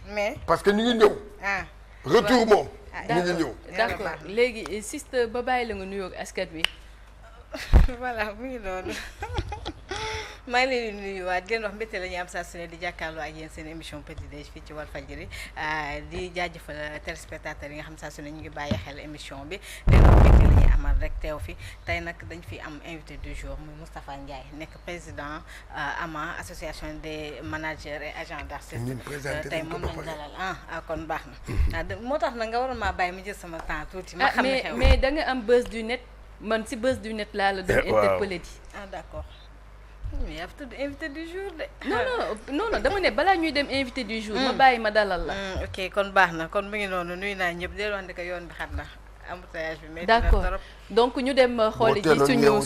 mais parce que ñu ngi ñëw. retour moom. ñu ngi ñëw. d'accord léegi Siste ba bàyyi la nga nuyoo ak askan wi. voilà mu ngi noonu maa ngi leen di nuyuwaat di leen wax mbégte la ñuy am saa su ne di jàkkaarloo ak yéen seen émission Petit Déj fii ci Walfadjri di jaajëfal téléspectateurs yi nga xam saa su ne ñu ngi bàyyi xel émission bi di leen wax mbégte la ñuy amal rek teew fi tey nag dañ fi am invité du jour muy Moustapha Ndiaye nekk président AMA association des managers et agents d'artistes tey moom lañ dalal kon baax na moo tax nag nga waroon maa bàyyi mu jël sama temps tuuti. ma xam ne xew mais da nga am buzz du net. man si buzz du net laa la doon interpellé di. d'accord mais yaa fi tudd invité du jour de. non dama ne balaa ñuy dem invité du jour. ma bàyyi ma dalal la. ok kon baax na kon mu ngi noonu nuyu naa ñëpp di wax ne que yoon bi xat na embouteillage bi métti na trop. d'accord donc ñu dem xooli ji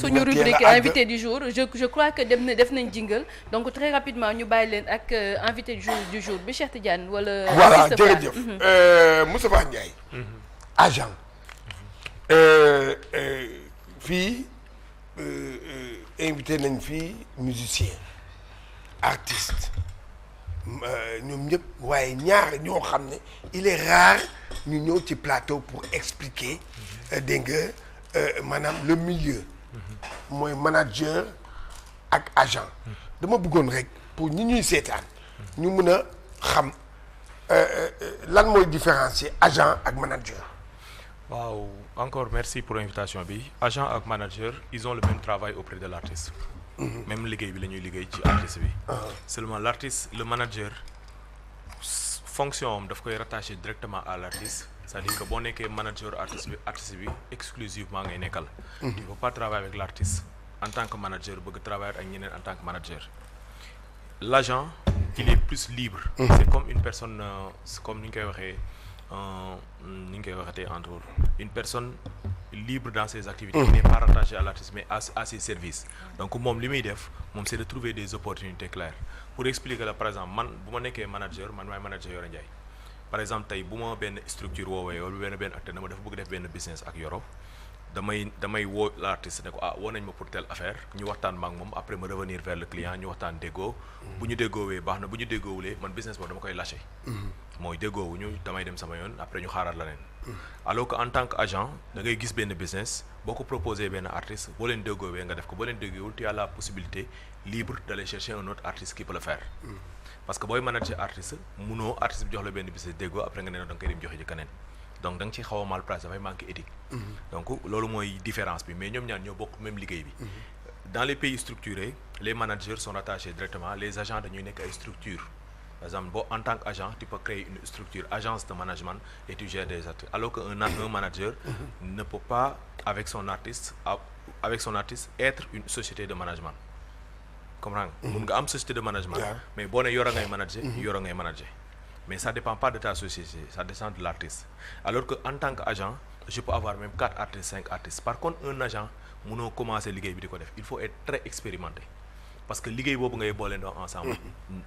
suñu rubrique invité du jour je crois que def nañ jingle donc très rapidement ñu bàyyi leen ak invité du jour bi Cheikh Tidiane wala. voilà jërëjëf Moustapha Ndiaye. agent. fii invité nañ fii musicien artiste ñoom ñëpp waaye ñaar ñoo xam ne il est rare ñu ñëw ci plateau pour expliquer dégg nga maanaam le milieu mooy manager ak agent dama bëggoon rek pour ñi ñuy seetaan ñu mën a xam lan mooy différencier agent ak manager. waaw encore merci pour l'invitation bi agent ak manager ils ont le même travail auprès de l'artiste. même liggéey bi la ñuy liggéey ci artiste bi. seulement l'artiste le manager fonction am daf koy rattacher directement à l'artiste c'est-à-dire que boo nekkee manager artiste bi exclusivement ngay nekkal. tu ne peux pas travailler avec l'artiste en tant que manager bëgg travailler ak ñeneen en tant que manager. l'agent il est plus libre. c'est comme une personne comme ni ñu koy waxee. ni ñu koy waxatee entre autres une personne libre dans ses activités qui n'est pas rattachée à l'artiste mais à ses services donc moom li muy def moom c'est de trouver des opportunités claires pour expliquer la par exemple man bu ma nekkee manager man maay manager Yoro Ndiaye par exemple tey bu ma benn structure woowee wala benn acteur dama dafa bëgg def benn business ak Yoro damay woo l'artiste ne ko woo nañ ma pour telle affaire ñu waxtaan ma ak moom après ma revenir vers le client ñu waxtaan déggoo bu ñu déggoowee baax na bu ñu déggoowulee man business boobu dama koy lâcher mooy déggoowuñu damay dem sama yoon après ñu xaaraat la leen alors que en tant que agent da ngay gis benn business boo ko proposé benn artiste boo leen déggoowee nga def ko boo leen déggoowul tu as la possibilité libre d'aller chercher un autre artiste qui peut le faire parce que booy manager artiste munoo artiste bi jox la benn business déggoo après nga ne da nga koy dem joxe ci keneen donc da nga ciy xaw a mal place dafay manquer éthique donc loolu mooy différence bi mais ñoom ñaar ñoo bokk même liggéey bi dans les pays structurés les managers sont rattachés directement les agents dañuy nekk ay structures par exemple boo en tant qu'agent tu peux créer une structure agence de management et tu gères des actes alors que un manager ne peut pas avec son artiste être une société de management comprends nga mun nga am société de management mais boo ne Yoro ngay manager mais ça dépend pas de ta société ça dépend de l'artiste alors que en tant qu'agent je peux avoir même 4 artistes 5 artistes par contre un agent mënoo commencer liggéey bi di ko def il faut être très expérimenté parce que liggéey boobu ngay booleen doon ensemble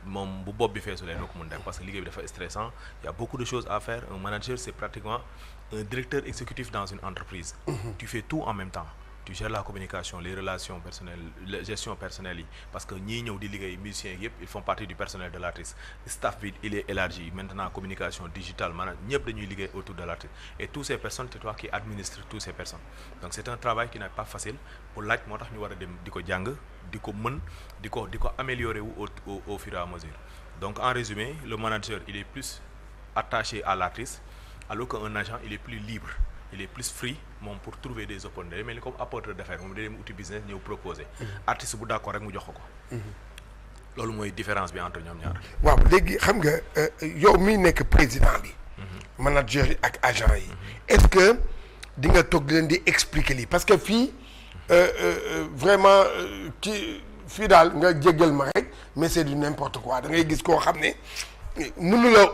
moom bu bopp bi feesulee noo ko mun def parce que liggéey bi dafa stressant il y a beaucoup de choses à faire un manager c'est pratiquement un directeur exécutif dans une entreprise tu fais tout en même temps tu gères la communication les relations personnelles la gestion personnelle yi parce que ñii ñëw di liggéey musiciens yëpp ils font partie du personnel de l'artiste staff bi il est élargi maintenant communication digitale maanaam ñëpp dañuy liggéey autour de l'artiste et toutes ces personnes c'est toi qui administres toutes ces personnes donc c'est un travail qui n'est pas facile pour laaj moo tax ñu war a dem di ko jàng di ko mën di ko améliorer wu au fur et à mesure donc en résumé le manager il est plus attaché à l'artiste alors qu'un agent il est plus libre il est plus free moom pour trouver des opportunités mais ni comme apporteur d'affaires moom day dem outil business ñëw proposer artiste bu d'accord rek mu jox ko loolu mooy différence bi entre ñoom ñaar. waaw léegi xam nga yow miy nekk président bi manager yi ak agent yi est-ce que di nga toog leen di expliquer lii parce que fii vraiment fii daal nga jéggal ma rek mais c'est du n'importe quoi da ngay gis koo xam ne mënu la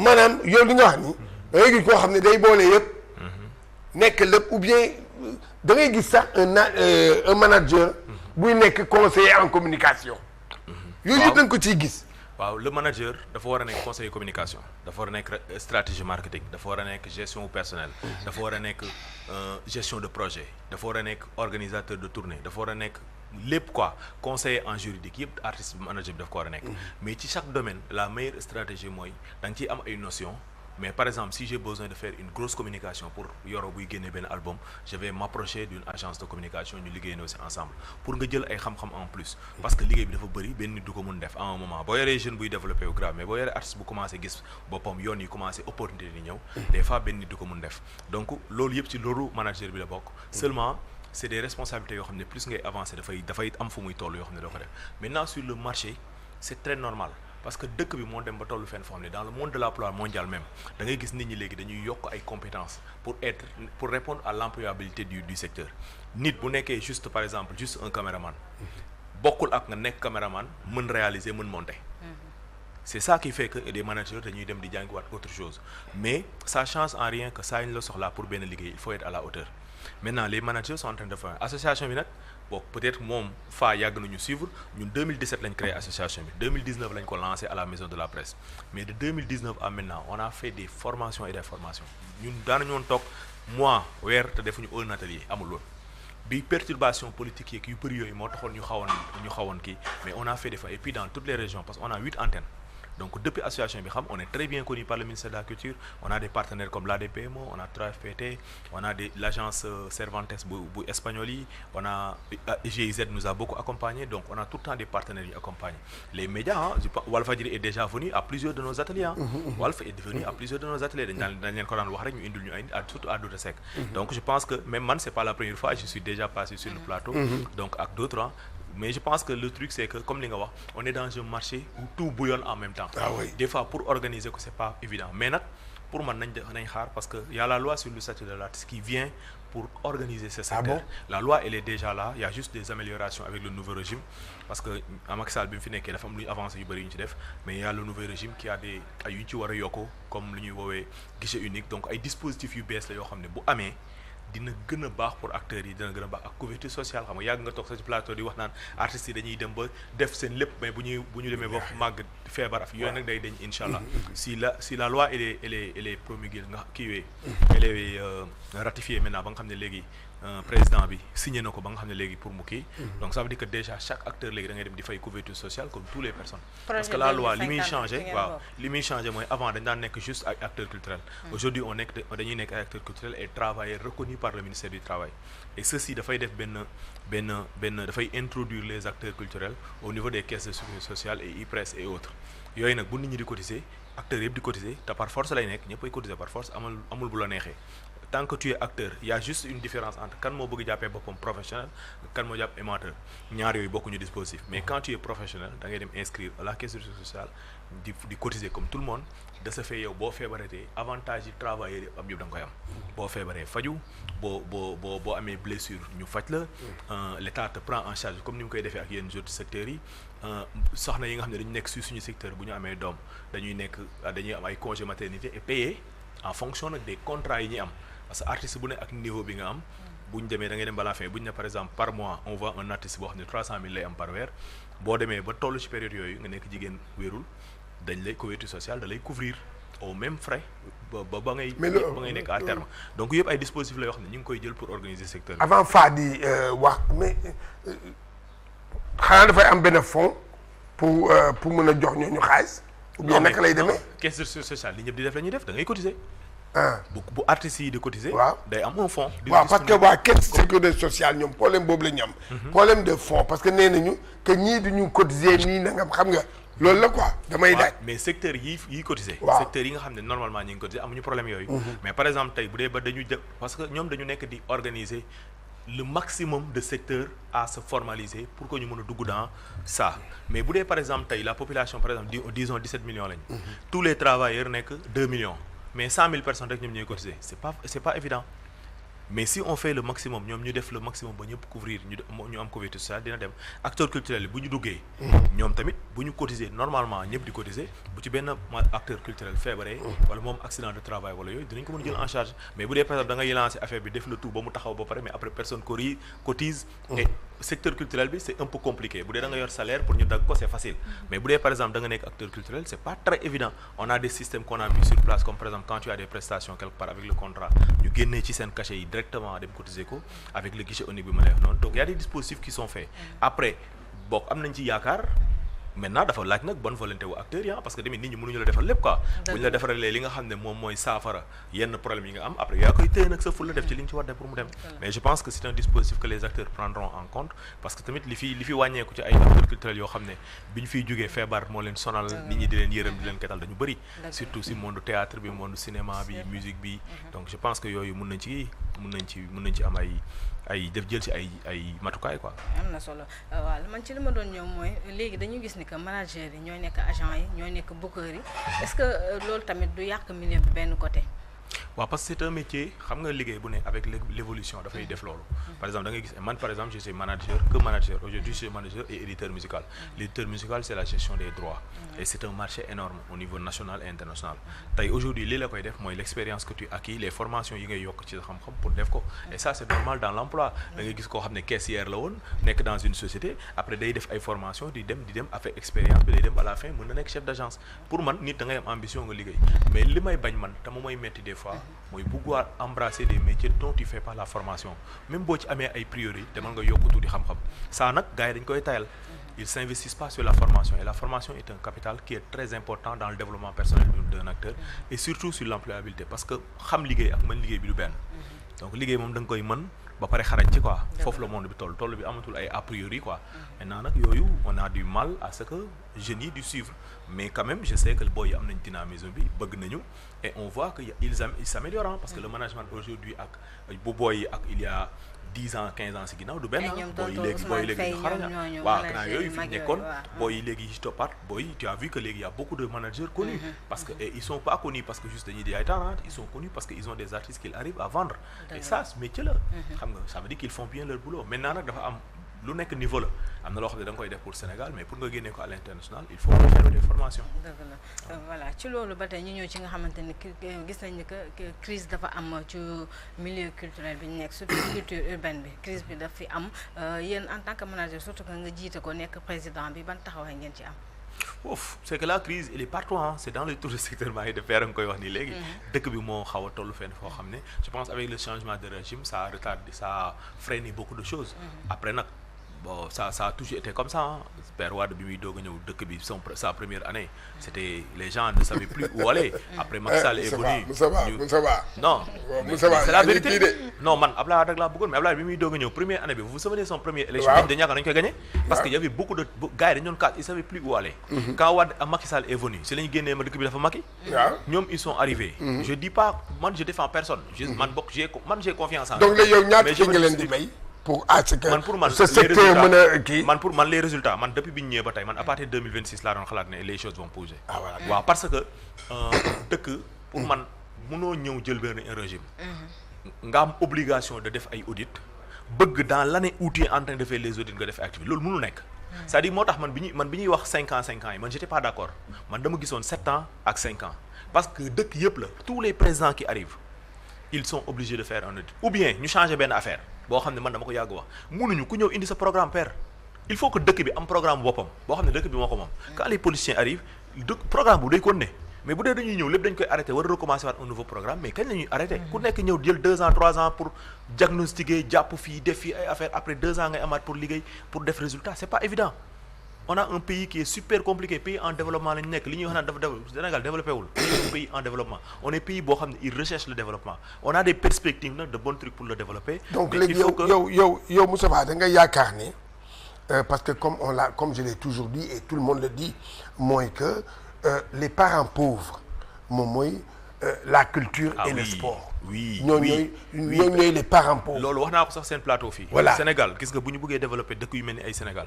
maanaam yow li nga wax ni da ngay gis koo xam ne day boole yëpp nekk lépp ou bien da ngay gis sax un manager buy nekk conseiller en communication yooyu yëpp da nga ko ciy gis waaw le manager dafa war a nekk conseiller communication dafa war a nekk stratégie marketing dafa war a nekk gestion personnel dafa war a nekk gestion de projet dafa war a nekk organisateur de tournée dafa war a nekk lépp quoi conseiller en juridique yëpp artiste manager bi daf ko war a nekk mais ci chaque domaine la meilleure stratégie mooy da nga ciy am ay notions mais par exemple si j'ai besoin de faire une grosse communication pour Yoro buy génne benn album je vais m'approcher d'une agence de communication ñu liggéeyandoo aussi ensemble pour nga jël ay xam-xam en plus parce que liggéey bi dafa bëri benn nit du ko mun def à un moment boo yoree jeune buy développé wu grave mais boo yoree artiste bu commencé gis boppam yoon yi commencé opportunité di ñëw des fois benn nit du ko mun def donc loolu yëpp ci loolu manager bi la bokk seulement c'est des responsabilités yoo xam ne plus ngay avancer dafay am fu muy toll yoo xam ne doo ko def maintenant sur le marché c'est très normal parce que dëkk bi moo dem ba tollu fenn foo xam ne dans le monde de l'emploi mondial même da ngay gis nit ñi léegi dañuy yokk ay compétences pour répondre à l'employabilité du secteur nit bu nekkee juste par exemple juste un caméraman bokkul ak nga nekk caméraman mën réaliser mën monter c'est ça qui fait que des managers dañuy dem di jàngiwaat autre chose mais ça change en rien que saa ñu la soxlaa pour benn liggéey il faut être à la hauteur maintenant les managers sont en train de faire association bi nag bon peut-être moom faa yàgg nañu suivre ñun 2017 lañ créé association bi 2019 lañ ko lancé à la maison de la presse mais de 2019 à maintenant on a fait des formations et des formations ñun daanañu woon toog mois weer te defuñu un atelier amul woon bi perturbation politique yeeg yu bëri yooyu moo taxoon ñu xawoon kii mais on a fait des fois et puis dans toutes les régions parce qu'on a 8 antennes donc depuis association bi xam on est très bien connu par le ministère de la culture on a des partenaires comme l'ADPMO on a 3FPT on a l'agence Cervantes bu espagnol yi on a GIZ nous a beaucoup accompagné donc on a tout le temps des partenaires yu accompagnent les médias Walfadjri est déjà venu à plusieurs de nos ateliers Walf est venu à plusieurs de nos ateliers dañ leen ko daan wax rek ñu indil ñu ay surtout à Douta Seck donc je pense que même man c'est pas la première fois je suis déjà passé sur le plateau donc ak d'autres mais je pense que le truc c'est que comme li nga wax on est dans un marché où tout bouillonne en même temps des fois pour organiser ko c'est pas évident mais nag pour man nañ xaar parce que y a la loi sur le statut de l'artiste qui vient pour organiser ce secteur la loi elle est déjà là il y a juste des améliorations avec le nouveau régime parce que Macky Sall bi mu fi nekkee dafa am lu ñu avancé yu bëri yu ñu ci def mais il y a le nouveau régime qui a des ay yu ñu ci war a yokku comme lu ñuy woowee guichet unique donc ay dispositifs yu bees la yoo xam ne bu amee dina gën a baax pour acteurs yi dina gën a baax ak couverture sociale xam nga yàgg nga toog sa ci plateau di wax naan artistes yi dañuy dem ba def seen lépp mais bu ñu demee ba màgg feebar af yooyu nag day dañ incha allah si la loi elle est promulguée nga kiiwee elle est ratifiée maintenant ba nga xam ne léegi président bi signé na ko ba nga xam ne léegi pour mu kii donc ça veut dire que déjà chaque acteur léegi da ngay dem di fay couverture sociale comme toutes les personnes parce que la loi li muy changé mooy avant dañ daan nekk juste ay acteurs culturels aujourd'hui dañuy nekk ay acteurs culturels et travailleurs reconnus par le ministère du travail et ceci dafay def benn dafay introduire les acteurs culturels au niveau des caisses de sécurité sociale et IPRES et autres yooyu nag bu nit ñi di cotiser acteurs yëpp di cotiser te par force lay nekk ñëpp ay cotiser par force amul bu la neexee tant que tu es acteur il y a juste une différence entre kan moo bëgg jàppee boppam professionnel kan moo jàpp amateur ñaar yooyu bokkuñu dispositif mais quand tu es professionnel da ngay dem inscrire à la caisse de sécurité sociale di cotiser comme tout le monde de ce fait yow boo feebaratee avantage yi travailleurs yi am yëpp da nga koy am boo feebaree faju boo amee blessure ñu faj la l'État te prend en charge comme ni mu koy defee ak yenn autres secteurs yi soxna yi nga xam ne dañu nekk sur suñu secteur bu ñu amee doom dañuy am ay congé maternité et payé en fonction nag des contrats yi ñuy am parce que artiste bu ne ak niveau bi nga am bu ñu demee da ngay dem balaa fin bu ñu ne par exemple par mois on voit un artiste boo xam ne 300 000 lay am par weer boo demee ba toll ci période yooyu nga nekk jigéen wérul dañ lay couverture sociale da lay couvrir au même frais ba ngay nekk à terme donc yëpp ay dispositifs la yoo xam ne ñu ngi koy jël pour organiser secteur bi. avant Fadi wax mais xanaa dafay am benn fonds pour mën a jox ñooñu xaalis. ou bien naka lay demee caisse de sécurité sociale li ñëpp di def la ñuy def da ngay cotiser. bu artistes yi di cotiser. waaw day am un fonds. waaw parce que waa caisse de sécurité sociale ñoom problème boobu la ñu am. problème de fonds parce que nee nañu que ñii duñu cotiser nii nangam xam nga loolu la quoi damay laaj. mais secteur yi cotiser. secteur yi nga xam ne normalement ñi ngi cotiser amuñu problème yooyu. mais par exemple tey bu dee ba dañu jël parce que ñoom dañu nekk di organiser le maximum de secteurs à se formaliser pour que ñu mën a dugg dans ça mais bu dee par exemple tey la population par exemple disons 17 millions lañu. tous les travailleurs nekk 2 millions. mais 100 000 personnes rek ñoom ñooy cotiser c'est pas évident mais si on fait le maximum ñoom ñu def le maximum ba ñëpp couvrir ñu am couverture sociale dina dem acteurs culturels yi bu ñu duggee ñoom tamit bu ñu cotiser normalement ñëpp di cotiser bu ci benn acteur culturel feebaree wala moom accident de travail wala yooyu dinañ ko mën a jël en charge mais bu dee par exemple da ngay lancer affaire bi def le tout ba mu taxaw ba pare mais après personne cotise et secteur culturel bi c'est un peu compliqué bu dee da nga yor salaire pour ñu dagg ko c'est facile mais bu dee par exemple da nga nekk acteur culturel c'est pas très évident. On a des systèmes qu'on a mis sur place comme par exemple quand tu as des prestations quelque part avec le contrat ñu génnee ci seen cachet yi directement dem cotiser ko avec le guichet unique bi ma lay wax noonu donc il y a des dispositifs qui sont faits après bokk am nañ ci yaakaar. Maintenant dafa laaj nag bonne volonté wu acteurs yi parce que tamit nit ñi mënuñu la defal lépp quoi bu ñu la defaralee li nga xam ne moom mooy saafara yenn problème yi nga am après yaa koy téye nag sa ful la def ci li nga ci war def pour mu dem mais je pense que c'est un dispositif que les acteurs prendront en compte parce que tamit li fi wàññeeku ci ay acteurs culturels yoo xam ne bi ñu fiy jógee feebar moo leen sonal nit ñi di leen yërëm di leen ketal dañu bëri surtout si monde théâtre bi monde cinéma bi musique bi donc je pense que yooyu mën nañ ci am ay def jël ci ay matukaay quoi. am na solo waaw man ci li ma doon ñëw mooy léegi dañu gis ni que manager yi ñooy nekk agent yi ñooy nekk booker yi est-ce que loolu tamit du yàq milieu bi benn côté. waaw parce que c'est un métier xam nga liggéey bu ne avec l'évolution dafay def loolu par exemple da ngay gis man par exemple je suis manager aujourd'hui je suis manager et éditeur musical l'éditeur musical c'est la gestion des droits et c'est un marché énorme au niveau national et international tey aujourd'hui lii la koy def mooy l'expérience que tu acquis les formations yi ngay yokk ci xam-xam pour def ko et ça c'est normal dans l'emploi da ngay gis koo xam ne caissière la woon nekk dans une société après day def ay formations di dem avec expérience bi day dem à la fin mën na nekk chef d'agence pour man nit da ngay am ambition nga liggéey mais li may bañ man te moom mooy metti des fois mooy pouvoir embrasser des métiers dont tu fais pas la formation même boo ci amee ay priori demal nga yokk tuuti xam-xam ça nag gars yi dañ koy tayal ils s'investissent pas sur la formation et la formation est un capital qui est très important dans le développement personnel d'un acteur et surtout sur l'employabilité parce que xam liggéey ak mën liggéey bi du benn donc liggéey moom da nga koy mën ba pare xarañ ci quoi foofu la monde bi toll bi amatul ay a priori quoi maintenant nag yooyu on a du mal à ce que jeunes yi di suivre mais quand même je sais que booy yi am nañ dynamisme bi bëgg nañu et on voit que ils s'améliorent parce que le management aujourd'hui ak bu booy yi ak il y a 10 ans 15 ans si ginnaaw du benn booy yi léegi ñu xaraña waaw kanaa yooyu fi nekkoon booy yi léegi yi toppaat booy yi tu as vu que léegi y a beaucoup de managers connus parce que ils sont pas connus parce que juste dañuy di ay talent ils sont connus parce que ils ont des artistes qu'ils arrivent à vendre et ça ce métier là xam nga ça veut dire qu'ils font bien leur boulot maintenant nag dafa am lu nekk niveau la am na loo xam ne da nga koy def pour Sénégal mais pour nga génne ko à l'international il faut faire des formations. dëgg la voilà ci loolu ba tey ñu ñëw ci nga xamante ni gis nañ ni que crise dafa am ci milieu culturel bi ñu nekk surtout culture urbaine bi crise bi daf fi am yéen en tant que manager surtout que nga jiite ko nekk président bi ban taxawaay ngeen ci am. Ouf c'est que la crise elle est partout c'est dans les tours de secteur maa ngi def nga koy wax nii léegi. dëkk bi moo xaw a tollu fenn foo xam ne je pense avec le changement de régime ça a retardé ça a freiné beaucoup de choses. après nag. Bon, ça a toujours été comme ça. Père Wade bi muy doog a ñëw dëkk bi sa première année c'était les gens ne savaient plus où aller. Après Macky Sall est venu. Non, c'est la vérité. Non man Abdoulaye Wade rek laa bëggoon mais Abdoulaye bi muy doog a ñëw première année bi vous vous souvenez son première élection dañu yaakaar nañu koy gagné parce que y avait beaucoup de gars yi dañu doon kaas ils savaient plus où aller. Quand Wade Macky Sall est venu si la ñu génnee ma dëkk bi dafa Macky. ñoom ils sont arrivés. Je dis pas man je défends personne. man j'ai confiance en eux. Donc yow ñaata fi nga leen di may. pour ce secteur mën a kii pour man les résultats man depuis bi ñu ñëwee ba tey man à partir de 2026 laa doon xalaat ne les choses vont bouger. waaw parce que dëkk pour man mënoo ñëw jël benn régime. nga am obligation de def ay audit bëgg dans l'année où tu es en train de faire les audits nga def activité loolu mënul nekk. c'est-à-dire moo tax man bi ñuy wax 5 ans yi man j'étais pas d'accord man dama gisoon 7 ans ak 5 ans parce que dëkk yëpp la tous les présidents qui arrivent ils sont obligés de faire un audit ou bien ñu changer benn affaire. boo xam ne man dama ko yàgg wax mënuñu ku ñëw indi sa programme père il faut que dëkk bi am programme boppam boo xam ne dëkk bi moo ko moom quand les politiciens arrivent programme bu day continuer mais bu dee dañuy ñëw lépp dañ koy arrêter war a recommencer waat un nouveau programme mais kañ la ñuy arrêter ku nekk ñëw jël 2 ans 3 ans pour diagnostiquer jàpp fii def fii ay affaire après 2 ans ngay amaat pour liggéey pour def résultat c'est pas évident on a un pays qui est super compliqué pays en développement lañu nekk li ñuy wax naan dafa Sénégal développé wul un pays en développement on est pays boo xam ne il recherche le développement on a des perspectives nag de bons trucs pour le développer. donc léegi yow Moussa Ba da nga yaakaar ne parce que comme je l'ai toujours dit et tout le monde le dit mooy que les parents pauvres moom mooy la culture et le sport. ñooñu les parents pauvres. loolu wax naa ko sax seen plateau fii. voilà Sénégal gis nga bu ñu bëggee développer dëkk yu mel ni ay Sénégal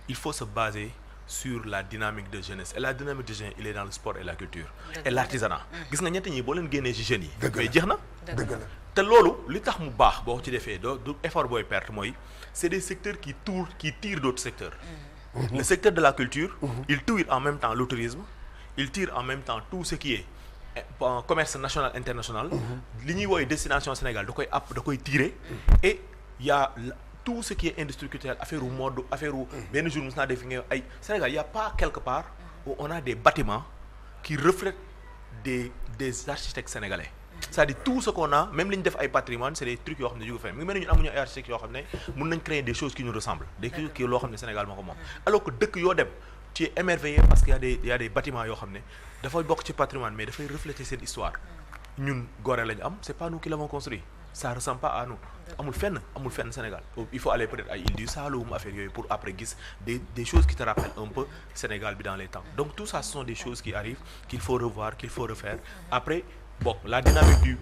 il faut se baser sur la dynamique de jeunesse et la dynamique de jeunesse il est dans le sport et la culture. et l'artisanat. gis nga ñett ñi boo leen génnee ci jeunes yi. mais jeex na. dëgg la te loolu li tax mu baax boo ci defee du effort booy perte mooy c'est des secteurs qui tirent d'autres secteurs. le secteur de la culture. il tire en même temps le tourisme il tire en même temps tout ce qui est commerce national international. li ñuy woowee destination Sénégal da koy tirer. et y a tout ce qui est industrie culturelle affaire u mode affaire u benn jour mos naa def nga ay Sénégal y a pas quelque part où on a des bâtiments qui reflètent des architectes sénégalais. C'est-à-dire tout ce qu'on a même li ñu def ay patrimoine c'est des trucs yoo xam ne jóge feneen mu ngi mel ni ñun amuñu ay architectes yoo xam ne mën nañ créer des choses qui nous ressemblent des trucs qui loo xam ne Sénégal moo ko moom alors que dëkk yoo dem tu es émerveillé parce que y a des bâtiments yoo xam ne dafay bokk ci patrimoine mais dafay refléter seen histoire ñun Gorée lañu am c'est pas nous qui l'avons construit ça ressemble pas à nous amul fenn Sénégal il faut aller peut-être ay Îles du Saloum affaire yooyu pour après gis des choses qui te rappellent un peu Sénégal bi dans les temps donc tout ça ce sont des choses qui arrivent qu'il faut revoir qu'il faut refaire après bon la dynamique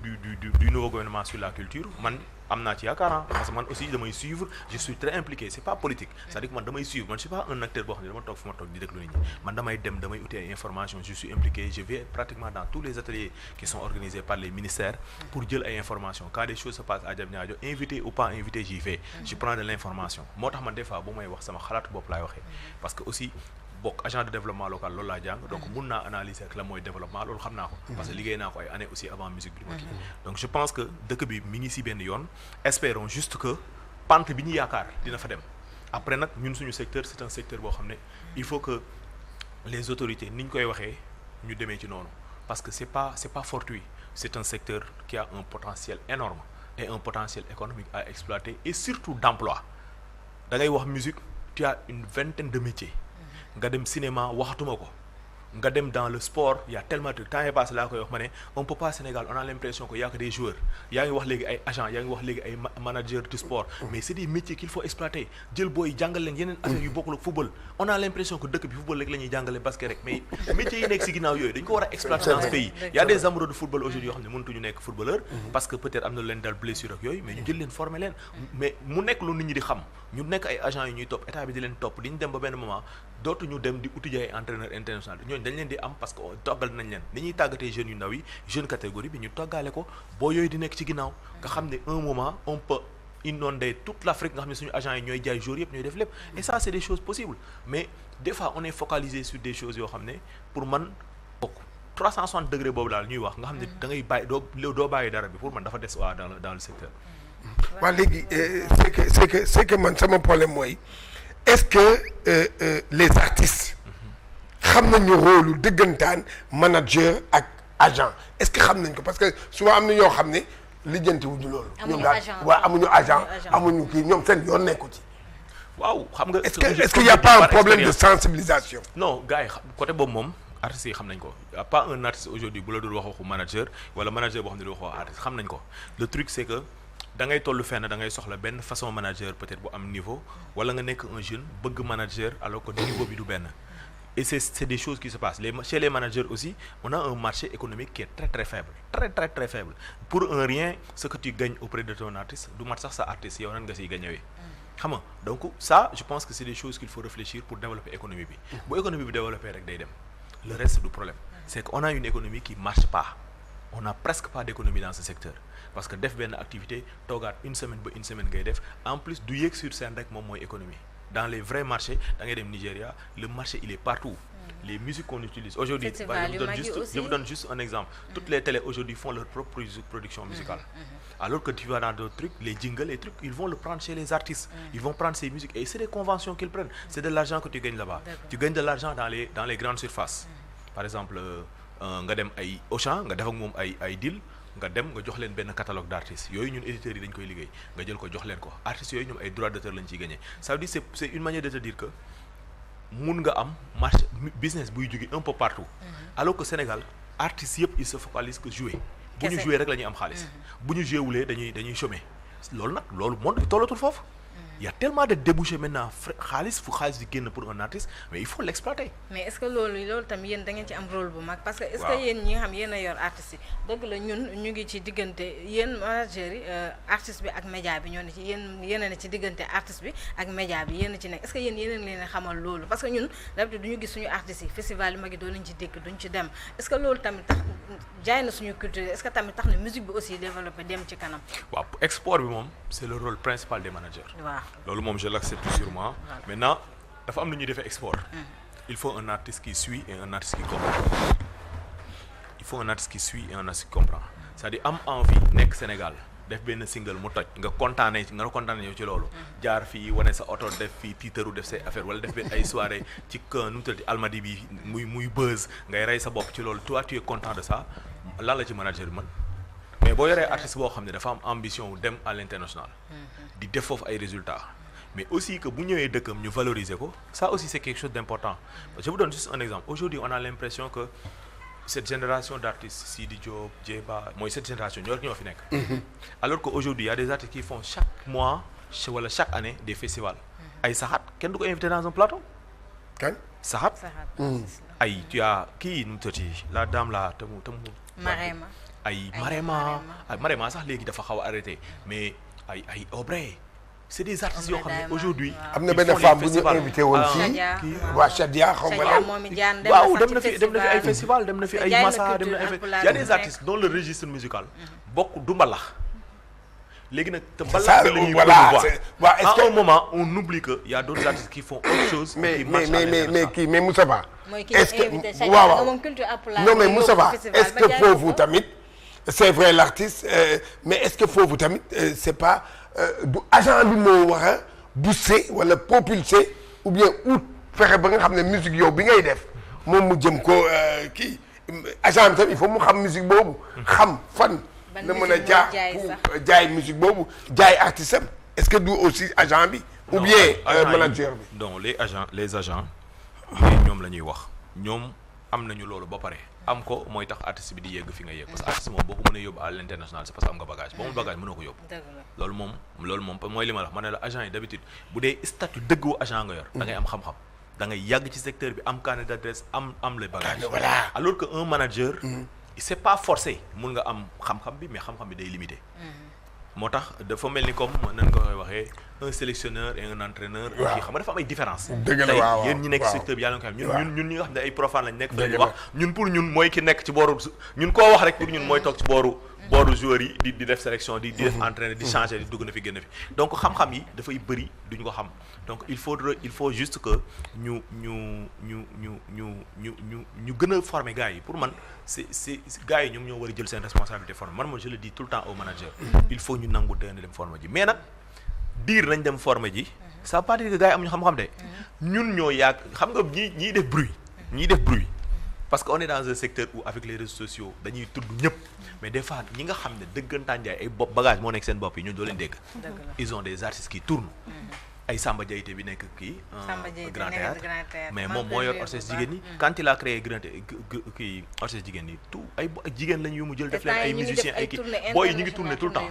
du nouveau gouvernement sur la culture man am naa ci yaakaar parce que man aussi damay suivre je suis très impliqué c'est pas politique c'est-à-dire que man damay suivre man je suis pas un acteur boo xam ne dama toog fi ma toog di déglu nit ñi man damay uti ay information je suis impliqué je vais pratiquement dans tous les ateliers qui sont organisés par les ministères pour jël ay informations quand des choses se passent à Diamniadio invité ou pas invité j'y vais je prends de l'information moo tax man des fois bu may wax sama xalaatu bopp laay waxee parce que aussi bokk agent de développement local loolu laa jàng donc mun naa analyser ak la mooy développement loolu xam naa ko parce que liggéey naa ko ay années aussi avant musique bi ma kii donc je pense que dëkk bi mi ngi si benn yoon espérons juste que pente bi ñu yaakaar dina fa dem après nag ñun suñu secteur c'est un secteur boo xam ne il faut que les autorités ni ñu koy waxee ñu demee ci noonu parce que c'est pas fortuit c'est un secteur qui a un potentiel énorme et un potentiel économique à exploiter et surtout d'emploi da ngay wax musique tu as une vingtaine de métiers nga dem cinéma waxatuma ko nga dem dans le sport il y a tellement de temps est passé laa koy wax ma ne on peut pas Sénégal on a l'impression que y a que des joueurs yaa ngi wax léegi ay agents yaa ngi wax léegi ay managers du sport mais c'est des métiers qu'il faut exploiter jël booy jàngal leen yeneen affaires yu bokkul ak football on a l'impression que dëkk bi football rek la ñuy jàngale basket rek mais métiers yi nekk ci ginnaaw yooyu dañ ko war a exploiter dans ce pays il y a des amoureux de football aujourd'hui yoo xam ne mënatuñu nekk footballeur parce que peut-être am na leen dal blessure ak yooyu mais ñu jël leen former leen mais mu nekk lu nit ñi di xam ñu nekk ay agents yu ñuy topp état bi di leen topp diñu dem ba benn moment dootuñu dem di uti ay entraîneur international ñooñu dañ leen di am parce que toggal nañ leen ni ñuy tàggatee jeunes yu ndaw yi jeune catégorie bi ñu toggaale ko boo yooyu di nekk ci ginnaaw nga xam ne un moment on peut inonder toute l'Afrique nga xam ne suñu agents yi ñooy jaay jour yëpp ñooy def lépp et ça c'est des choses possibles mais des fois on est focalisé sur des choses yoo xam ne pour man bokk 360 degrés boobu daal ñuy wax nga xam ne da ngay bàyyi doo bàyyi dara bi pour man dafa des waa dans le secteur waa léegi c'est que man sama problème mooy est-ce que les artistes xam nañu rôle dëggantaan manager ak agent est-ce que xam nañ ko parce que souvent am na ñoo xam ne lijjanti wuñu loolu. ñoom daal waaw amuñu agent amuñu kii ñoom seen yoon nekku ci. waaw xam nga. est-ce qu'il y a pas un problème de sensibilisation. non gars yi côté boobu moom artistes yi xam nañ ko y a pas un artiste aujourd'hui bu la dul wax waxu manager wala manager boo xam ne du wax waxu artiste xam nañ ko le truc c'est que. da ngay toll fenn da ngay soxla benn façon manager peut-être bu am niveau wala nga nekk un jeune bëgg manager alors que niveau bi du benn et c'est des choses qui se passent chez les managers aussi on a un marché économique qui est très faible très faible pour un rien ce que tu gagnes auprès de ton artiste du mat sax sa artiste yow nan nga siy gagnewee xam nga donc ça je pense que c'est des choses qu'il faut réfléchir pour développer économie bi bu économie bi développer rek day dem le reste du problème c'est qu'on a une économie qui marche pas on n'a presque pas d'économie dans ce secteur parce que def benn activité toogaat une semaine ngay def en plus du yéeg sur scène rek moom mooy économie dans les vrais marchés da ngay dem Nigeria le marché il est partout les musiques qu'on utilise aujourd'hui je vous donne juste un exemple toutes les télés aujourd'hui font leur propre production musicale alors que tu vas dans d'autres trucs les jingles les trucs ils vont le prendre chez les artistes ils vont prendre ces musiques et c'est des conventions qu'ils prennent c'est de l'argent que tu gagnes là-bas tu gagnes de l'argent dans les grandes surfaces par exemple nga dem ay Auchan nga def ak moom ay deal nga dem nga jox leen benn catalogue d'artistes yooyu ñun éditeurs yi dañ koy liggéey nga jël ko jox leen ko artistes yooyu ñoom ay droits d'auteur lañ ciy gagner ça veut dire c'est une manière de te dire que mun nga am marché business buy jóge un peu partout alors que Sénégal artistes yëpp ils se focalisent que jouer bu ñu jouer rek la ñuy am xaalis bu ñu jouer wulee dañuy chômer loolu monde bi tollatul foofu il y a tellement de débouchés maintenant xaalis di génn pour un artiste mais il faut l'exploiter. mais est-ce que loolu tam yéen da ngeen ci am rôle bu mag parce que est-ce que yéen ñi nga xam yéen a yor artistes yi dëgg la ñun ñu ngi ci diggante yéen managers yi artiste bi ak média bi ñoo ne ci yéen a ne ci diggante artiste bi ak média bi yéen a ci nekk est-ce que yéen a leen xamal loolu parce que ñun d'habitude duñu gis suñu artistes yi festival yu mag yi doo lañ ci dégg duñ ci dem est-ce que loolu tamit tax jaay na suñu culture est-ce que tamit tax na musique bi aussi développé dem ci kanam. waaw export bi moom c'est le rôle principal des managers. waaw loolu moom je l'accepte sûrement. maintenant dafa am na ñuy defee export. il faut un artiste qui suit et un artiste qui comprend. il faut un artiste qui suit et un artiste qui comprend c'est-à-dire am envie nekk Sénégal def benn single mu toj nga kontaanee yow ci loolu jaar fii wane sa oto def fii tiitaru def say affaire wala def benn ay soirée ci nu mu tuddati Almadi bi muy buzz ngay rey sa bopp ci loolu toi tu es content de ça lan la ci manager bi man mais boo yoree artiste boo xam ne dafa am ambition wu dem à l'international di def foofu ay résultats mais aussi que bu ñëwee dëkkam ñu valoriser ko ça aussi c'est quelque chose d'important je vous donne juste un exemple aujourd'hui on a l'impression que cette génération d'artistes Sidi Diop Djeba mooy cette génération ñoo fi nekk alors que aujourd'hui il y a des artistes qui font chaque mois wala chaque année des festivals ay Saxat kenn du ko invité dans un plateau kan Saxat ay tu as kii nu mu tëddee la dame là tamu Marema ay Marema sax léegi dafa xaw a arrêté mais ay Obrey c'est des artistes yoo xam ne aujourd'hui am na benn femme bu ñu invité woon fii waa Chadia xaw ma waaw dem na fi ay festival dem na fi ay Massa dem na ay y a des artistes dont le registre musical bokk du mbalax léegi nag te mbalax bi la ñuy promouvoir à un moment on oublie que y a d'autres artistes qui font autre chose mais Moussa Ba est-ce que waaw non mais Moussa Ba est-ce que foofu tamit c'est vrai l'artiste mais est-ce que foofu tamit c'est pas du agent bi moo war a booster wala propulser ou bien ut fexe ba nga xam ne musique yow bi ngay def moom mu jëm ko kii agent bi tam il faut mu xam musique boobu xam fan la mën a jaar pour jaay musique boobu jaay artiste am est-ce que du aussi agent bi ou bien manager bi donc les agents ñoom la ñuy wax ñoom am nañu loolu ba pare am ko mooy tax artiste bi di yegg fi nga yegg parce que artiste moom boo ko mënee yóbbu à l'international c'est parce que am nga bagage boo amul bagage mënoo ko yóbbu loolu moom mooy li ma la wax ma ne la agent yi d'habitude bu dee statut dëggu agent nga yor da ngay am xam-xam da ngay yàgg ci secteur bi am carnet d'adresse am les bagages alors que un manager c'est pas forcé mun nga am xam-xam bi mais xam-xam bi day limité moo tax dafa mel ni comme nan nga koy waxee un sélectionneur et un entraîneur kii xam nga dafa am ay différence dëgg la waaw yéen ñi nekk secteur bi yàlla nga ko xam ñun ñi nga xam ne ay profane lañ nekk dañu wax ñun pour ñun mooy ki nekk ci booru ñun koo wax rek pour ñun mooy toog ci booru joueurs yi di def sélection di def entraîner di changer di dugg na fi génn fi donc xam-xam yi dafay bëri duñu ko xam donc il faut juste que ñu gën a former gars yi pour man c'est gars yi ñoom ñoo war a jël seen responsabilité former man je le dis tout le temps au manager il faut ñu nangu dëgg dem former ji mais nag diir nañ dem former ji ça veut pas dire que gars yi amuñu xam-xam de ñun ñoo yàgg xam nga ñiy def bruit parce que on est dans un secteur où avec les réseaux sociaux dañuy tudd ñëpp mais des fois ñi nga xam ne dëggantaan jaay ay bopp bagage moo nekk seen bopp yi ñun doo leen dégg ils ont des artistes qui tournent ay Samba Diaité bi nekk kii Grand Théâtre mais moom moo yor orchestre jigéen ñi quand il a créé kii orchestre jigéen ñi tout ay jigéen lañ yu mu jël def leen ay musiciens ay kii booy yi ñu ngi tourner tout le temps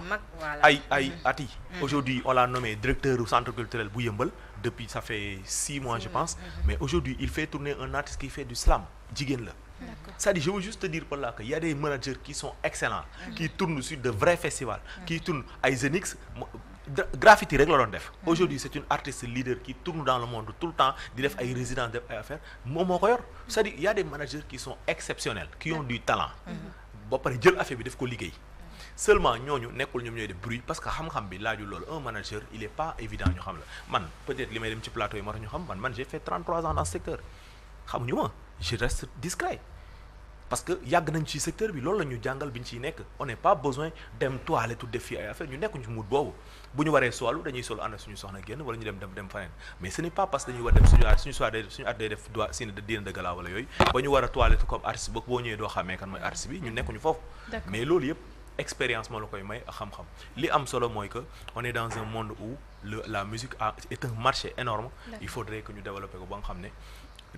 ay ati aujourd'hui on l'a nommé directeur du centre culturel bu Yëmbal depuis ça fait 6 mois je pense mais aujourd'hui il fait tourner un artiste qui fait du slam jigéen la c'est-à-dire je veux juste te dire par là que y a des managers qui sont excellents qui tournent sur de vrais festivals qui tournent ay Zenix graffiti rek la doon def aujourd'hui c'est une artiste leader qui tourne dans le monde tout le temps di def ay résidence def ay affaires moom moo ko yor c'est-à-dire y a des managers qui sont exceptionnels qui ont du talent ba pare jël affaire bi def ko liggéey seulement ñooñu nekkul ñoom ñooy def bruit parce que xam-xam bi laaju loolu un manager il est pas évident ñu xam la man peut-être li may dem ci plateau yi moo tax ñu xam man j'ai fait 33 ans dans ce secteur xamuñu ma je reste discret parce que yàgg nañ ci secteur bi loolu la ñu jàngal bi ñu ciy nekk on n'est pas besoin dem toilette tout def fii ay affaire ñu nekkuñ ci mood boobu bu ñu waree soilu dañuy solu ànd suñu soxna génn wala ñu dem faneen mais ce n'est pas parce que dañuy war dem suñu at day def doit signe de dîner de gala wala yooyu ba ñu war a toilette comme artiste ba boo ñëwee doo xamee kan mooy artiste bi ñu nekkuñu foofu mais loolu yëpp expérience moo la koy may ak xam-xam li am solo mooy que on est dans un monde où la musique est un marché énorme il faudrait que ñu développer ko ba nga xam ne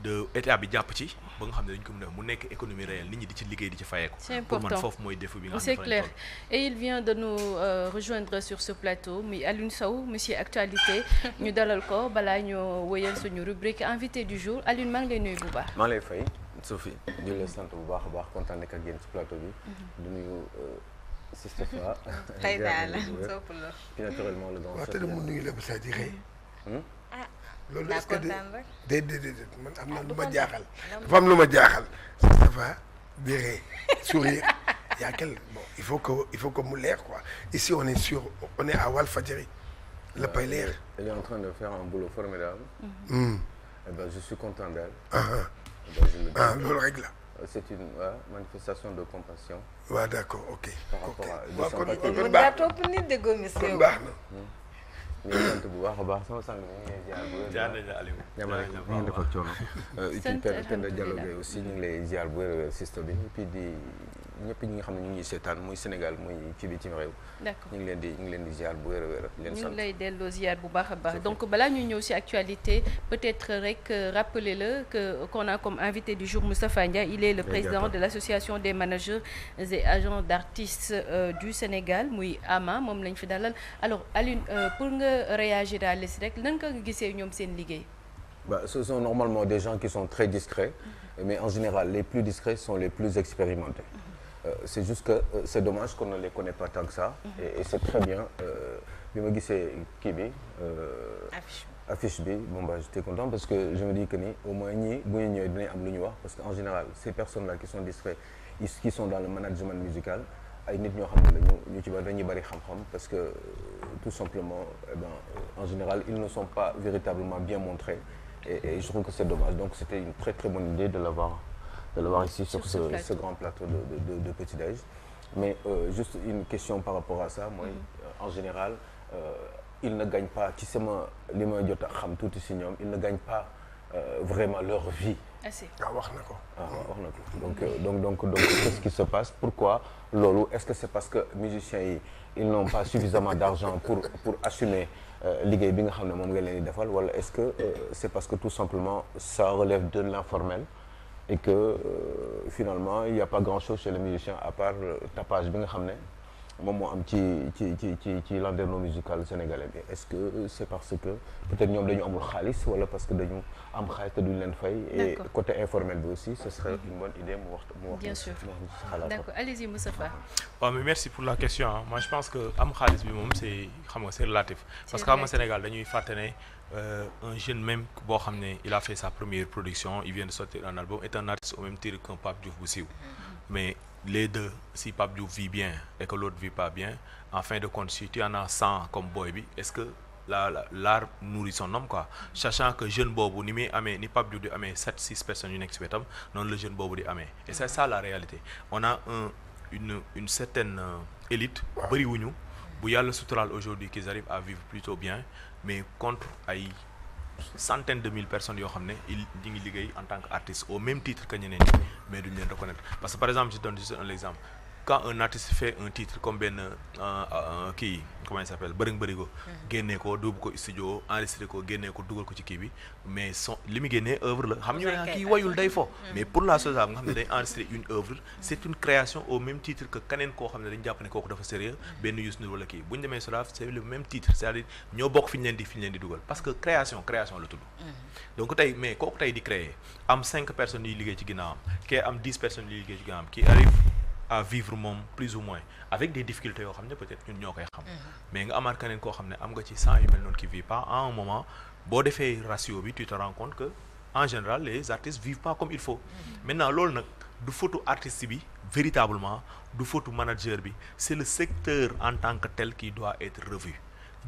de état bi jàpp ci ba nga xam ne dañ ko mën a mu nekk économie réelle nit ñi di ci liggéey di ci fayeeku. C'est important pour man foofu mooy défaut bi nga xam c'est clair et il vient de nous rejoindre sur ce plateau muy Alioune Sow monsieur Actualité ñu dalal ko balaa ñoo wëyal suñu rubrique invité du jour Alioune maa ngi lay nuyu bu baax. maa ngi lay fay Sophie di la sant bu baax a baax kontaan nekk ak yéen ci plateau bi. di nuyu Sister Fa. tey daal sopp la. puis naturellement le danseur. waaw te de mu nuyu la ba saa di rey. loolu est-ce que déedéet man am na lu ma jaaxal dafa am lu ma jaaxal ça va bien sourire y a quel bon il faut que mu leer quoi ici on est à Walfadjri la pay leer. Elle est en train de faire un boulot formidable. Eh ben je suis content d'elle. loolu rek la. c'est une manifestation de compassion. waaw d'accord ok. par rapport à waaw kon daa topp nit de gomis kon baax na. ñu ngi sant bu baax a baax sama sang bi ñu ngi lay ziar bu wér. jaar nañ la Aliou. ñaamalekum ñu ngi def ak coono. Penda Diallo Gueye aussi ñu ngi lay ziar bu wér système bi et puis di ñëpp ñi nga xam ne ñu ngi seetaan muy Sénégal muy ci bitim réew. d'accord ñu ngi leen di ziar bu wér a wér leen sant. ñu ngi lay delloo ziar bu baax a baax donc balaa ñu ñëw ci actualité peut-être rek rappeler la que qu'on a comme invité du jour Moustapha Ndiaye il est le président de l'association des managers et agents d'artistes du Sénégal muy AMA moom lañ fi dalal alors Alioune pour nga réagir à l'is rek nan nga gisee ñoom seen liggéey. Ce sont normalement des gens qui sont très discrets mais en général les plus discrets sont les plus expérimentés. C'est juste que c'est dommage qu'on ne les connaît pas tant que ça. Et c'est très bien bi ma gisee kii bi. affiche bi bon bah j'étais content parce que je me dis que ni au moins ñii bu ñu ñëwee dinañ am lu ñu wax parce que en général ces personnes-là qui sont discrets qui sont dans le management musical ay nit ñoo xam ne la ñu ci bari dañuy bari xam-xam parce que tout simplement en général ils ne sont pas véritablement bien montrés et je trouve que c'est dommage donc c'était une très très bonne idée de l'avoir ici sur ce grand plateau de petit-déj mais juste une question par rapport à ça mooy en général ils ne gagnent pas ci sama li ma jot a xam tuuti si ñoom ils ne gagnent pas vraiment leur vie. wax na ko. donc qu'est-ce qui se passe pourquoi loolu est-ce que c'est parce que musiciens yi ils n'ont pas suffisamment d'argent pour assumer liggéey bi nga xam ne moom nga leen di defal wala est-ce que c'est parce que tout simplement ça relève de l'informel et que finalement il y a pas grand-chose chez les musiciens à part tapage bi nga xam ne moom moo am ci landerneau musical sénégalais bi est-ce que c'est parce que peut-être ñoom dañu amul xaalis wala parce que dañu am xaalis te duñu leen fay et côté informel bi aussi ce serait une bonne idée mu wax bien sûr d'accord allez-y Moustapha. waaw mais merci pour la question moi je pense que am xaalis bi moom c'est xam nga c'est relatif parce que xam nga Sénégal dañuy fàtte ne un jeune même boo xam ne il a fait sa première production il vient de sortir un album est un artiste au même titre qu'un Pape Diouf bu siiw mais les deux si Pape Diouf vit bien et que l'autre vit pas bien en fin de compte si tu en as 100 comme boy bi est-ce que l'art nourrit son homme quoi sachant que jeune boobu ni muy amee ni Pape Diouf di amee 7-6 personnes yu nekk ci wetam noonu la jeune boobu di amee et c'est ça la réalité on a une certaine élite bëriwuñu bu yàlla suturaal aujourd'hui qu'ils arrivent à vivre plutôt bien mais contre ay centaines de mille personnes yoo xam ne ñi ngi liggéey en tant qu'artiste au même titre que ñeneen ñi mais duñu leen reconnaître parce que par exemple je donne juste un exemple quand un artiste fait un titre comme benn kii comment il s'appelle bërëng bërigo génnee ko dóobu ko studio enregistré ko génnee ko dugal ko ci kii bi mais son li mu génnee œuvre la xam ñu ne kii wayul day fo mais pour la société nga xam ne day enregistrer une œuvre c'est une création au même titre que keneen koo xam ne dañu jàpp ne kooku dafa sérieux benn Youssou Ndour wala kii bu ñu demee Sodav c'est le même titre c'est-à-dire ñoo bokk fi ñu leen di dugal parce que création la tudd donc tey mais kooku tey di créer am 5 personnes yuy liggéey ci ginnaawam kii am 10 personnes yuy liggéey ci ginnaawam qui arrive à vivre moom plus ou moins avec des difficultés yoo xam ne peut-être ñun ñoo koy xam mais nga amaat keneen koo xam ne am nga ci 100 yu mel noonu qui vit pas à un moment boo defee ratio bi tu te rends compte que en général les artistes vivent pas comme il faut maintenant loolu nag du faute artiste bi véritablement du faute manager bi c'est le secteur en tant que tel qui doit être revu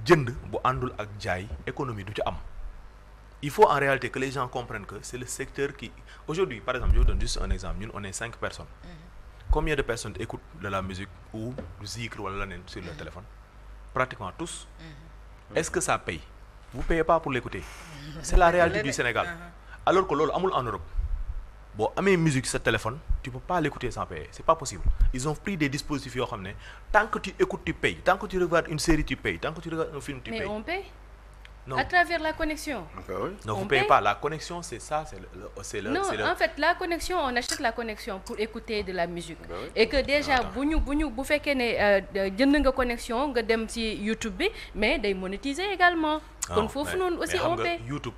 jënd bu àndul ak jaay économie du ci am il faut en réalité que les gens comprennent que c'est le secteur qui aujourd'hui par exemple je vous donne juste un exemple ñun on est 5 personnes combien de personnes écoutent de la musique ou du zikr wala leneen sur leur téléphone pratiquement tous est-ce que ça paye vous payez pas pour l'écouter c'est la réalité du Sénégal alors que loolu amul en Europe boo amee musique sa téléphone tu peux pas l'écouter sans payer c'est pas possible ils ont pris des dispositifs yoo xam ne tant que tu écoutes tu payes tant que tu regardes une série tu payes tant que tu regardes un film tu payes. Mais on paye. Non. À travers la connexion. Non, vous On payez paye. pas. La connexion, c'est ça, Non, en fait, la connexion, on achète la connexion pour écouter de la musique. Et que déjà, bu fekkee ne jënd nga connexion nga dem ci YouTube bi mais day monétiser également. kon foofu noonu aussi on paye. YouTube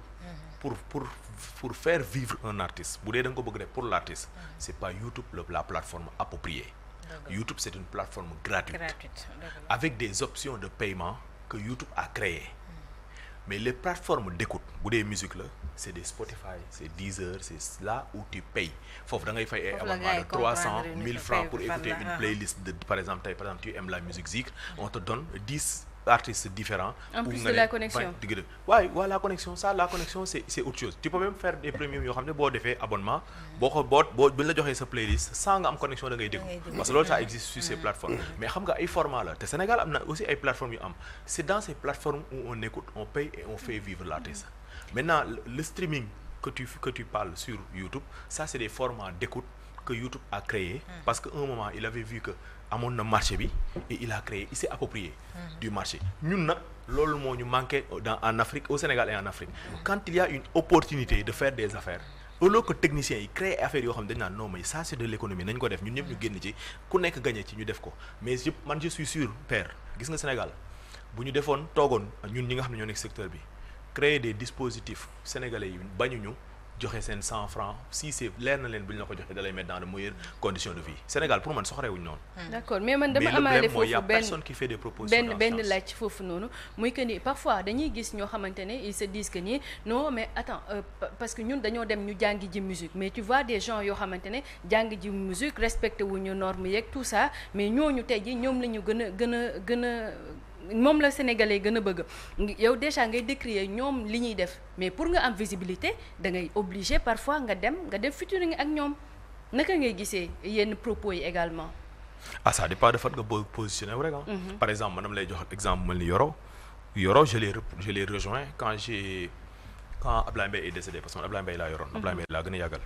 pour faire vivre un artiste bu dee da nga ko bëgg def pour l'artiste c'est pas YouTube la plateforme appropriée. YouTube c'est une plateforme gratuite avec des options de paiement que YouTube a créées. Mais les plateformes d'écoute bu dee musique la c'est des Spotify c'est Deezer c'est là où tu payes foofu da ngay fay ay abonnement de 300 1000 francs pour écouter une playlist de par exemple tu aimes la musique zikr on te donne 10 artistes différents. En plus de la connexion. waaye la connexion la connexion c'est autre chose. Tu peux même faire des premiums yoo xam ne boo defee abonnement boo buñ la joxee sa playlist sans nga am connexion da ngay déglu parce que loolu ça existe sur ces plateformes. Mais xam nga ay format la te Sénégal am na aussi ay plateformes yu am. C'est dans ces plateformes où on écoute, on paye et on fait vivre l'artiste. Maintenant le streaming que tu parles sur YouTube, ça c'est des formats d'écoute que YouTube a créé parce qu'à un moment il avait vu que amoon na marché bi et il a créé, il s'est approprié du marché. Ñun nag loolu moo ñu manqué en Afrique, au Sénégal et en Afrique. Quand il y a une opportunité de faire des affaires, au lieu que techniciens yi créé affaire yoo xam ne dañ naan non mais ça c'est de l'économie nañ ko def ñun ñëpp ñu génn ci ku nekk gagné ci ñu def ko. Mais man je suis sûr père gis nga Sénégal bu ñu defoon toogoon ñun ñi nga xam ne ñoo nekk secteur bi créer des dispositifs sénégalais yi bañuñu joxe seen 100 francs si c'est leer na leen bu ñu la ko joxe da lay mettre dans de meilleures conditions de vie. Sénégal pour man soxorewuñ noonu. D'accord mais man dama amaale foofu y a personne qui fait des propositions benn laaj foofu noonu muy que ni parfois dañuy gis ñoo xamante ne ils se disent que ni non mais attends parce que ñun dañoo dem ñu jàngi ji musique mais tu vois des gens yoo xamante ne jàngi ji musique respecté wuñu normes yeeg tout ça mais ñooñu tey ji ñoom la ñu gën a moom la sénégalais gën a bëgg yow déjà ngay décrier ñoom li ñuy def mais pour nga am visibilité da ngay obligé parfois nga dem featuring ak ñoom naka ngay gisee yenn propos yi également. Ça dépend de fan nga bëgg positionné wu rek par exemple man dama lay jox exemple mel ni Yoro je l'ai rejoint quand Ablaye Mbaye est décédé parce que man Ablaye Mbaye laa yoroon. Ablaye Mbaye laa gën a yàggal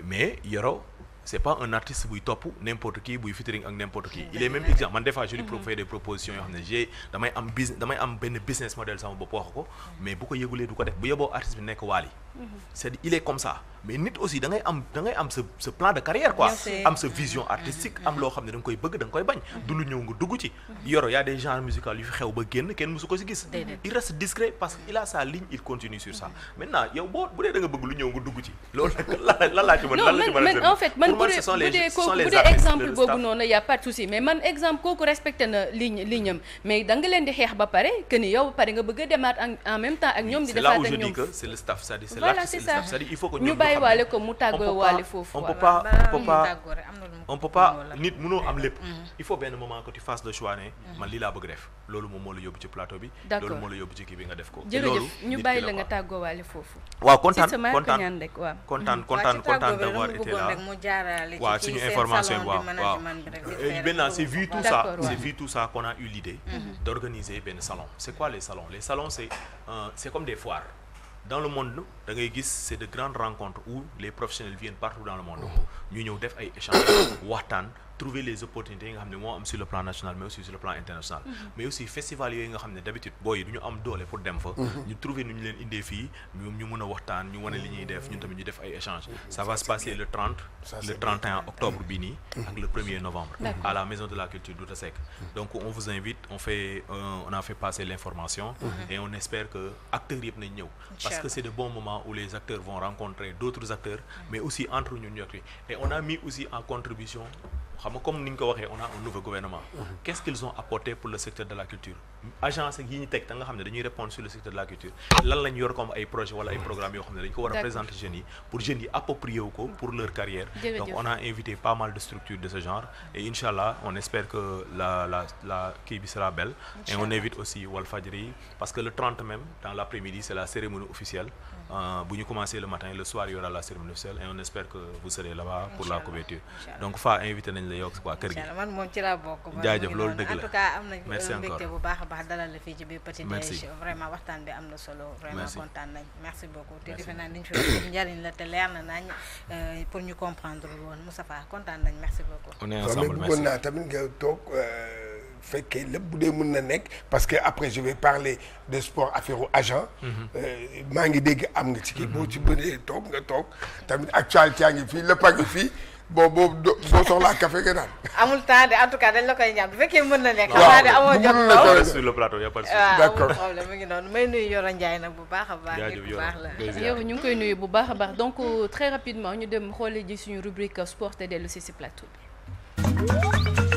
mais Yoro c'est pas un artiste buy topp n'importe qui buy featuring ak n'importe qui. Il est même exemple man des fois je lui fais des propositions yoo xam ne damay am benn business model sama bopp wax ko mais bu ko yëgulee du ko def bu yeboo artiste bi nekk Wally. C'est-à-dire il est comme ça mais nit aussi da ngay am ce plan de carrière quoi. Am sa vision artistique am loo xam ne da nga koy bëgg da nga koy bañ. du lu ñëw nga dugg ci. Yoro y a des genres musicaux yu fi xew ba génn kenn mësu ko si gis. Il reste discret parce que il a sa ligne il continue sur ça. Maintenant yow bu dee da nga bëgg lu ñëw nga dugg ci. loolu nag lan laa ci mën a en fait man bu dee exemple boobu noonu y a pas de souci mais man exemple kooku respecté na ligne am mais da nga leen di xeex ba pare que ni yow pare nga bëgg a demaat en même temps ak ñoom di defaat ak ñoom. C'est là où je dis que c'est le staff c'est-à-dire c'est voilà c'est ça il faut que ñu bàyyi waale ko mu tàggoo waale foofu. on peut pas nit mënoo am lépp. Il faut benn moment que tu fasses le choix ne man lii laa bëgg def loolu moom moo la yóbbu ci plateau bi. d'accord loolu moo la yóbbu ci kii bi nga def ko. jërëjëf ñu bàyyi la nga tàggoo waale foofu. waaw kontaan d'avoir été là waaw suñu information bi waaw maintenant c'est vu tout ça qu'on a eu l'idée d'organiser benn salon. C'est quoi les salons? Les salons c'est comme des foires. Dans le monde da ngay gis c'est de grandes rencontres où les professionnels viennent partout dans le monde ñu ñëw def ay échanges waxtaan trouver les opportunités yi nga xam ne moo am sur le plan national mais aussi sur le plan international mais aussi festival yooyu nga xam ne d'habitude booy du ñu am doole pour dem fa ñu trouver nu ñu leen indee fii ñoom ñu mën a waxtaan ñu wane li ñuy def ñun tamit ñu def ay échanges ça va se passer le 31 octobre bii nii ak le 1er novembre à la maison de la culture Douta Seck. Donc on vous invite on a fait passer l'information et on espère que acteurs yëpp nañ ñëw parce que c'est de bons moments où les acteurs vont rencontrer d'autres acteurs mais aussi entre ñun ñoo et on a mis aussi en contribution xam nga comme ni ñu ko waxee on a un nouveau gouvernement. Qu'est-ce qu'ils ont apporté pour le secteur de la culture? Agence yi ñu teg da nga xam ne dañuy répondre sur le secteur de la culture lan lañ yor comme ay projets wala ay programmes yoo xam ne dañ ko war a présenter jeunes yi pour jeunes yi approprier wu ko pour leur carrière. Donc on a invité pas mal de structures de ce genre et Inch'Allah on espère que la kii bi sera belle. Et on invite aussi Walfadjri parce que le 30 même dans l'après-midi c'est la cérémonie officielle. Bu ñu commencer le matin, le soir il y aura la cérémonie officielle et on espère que vous serez là-bas pour la couverture. Donc fa invité nañ la yow waa kër gi. Man moom ci laa bokk. jaajëf loolu dëgg la en tout cas am nañ merci encore mbégte bu baax a baax dalal la fii ci biir Petit Déj. Vraiment waxtaan bi am na solo. Vraiment kontaan nañ. Merci beaucoup. Te defe naa li ñu fi wax njariñ la te leer na nañ pour ñu comprendre woon Moustapha kontaan nañ merci beaucoup. On est ensemble merci. bëggoon naa tamit nga toog fekkee lépp bu dee mën na nekk parce que après je vais parler de sport affaire u agent. maa ngi dégg am nga ci kii boo ci bënee toog nga toog tamit actualité yaa ngi fii lépp a ngi fii boo soxlaa café nga naan. amul temps de en tout cas dañ la koy ñaan bu fekkee mën na nekk. waaw de amoo jot sur le plateau y a pas de souci. D'accord amul problème mi ngi noonu may nuyu Yoro Ndiaye nag bu baax a baax. jaajëf bu baax la yow ñu ngi koy nuyu bu baax a baax donc très rapidement ñu dem xooli ji suñu rubrique sport te dellu si plateau bi.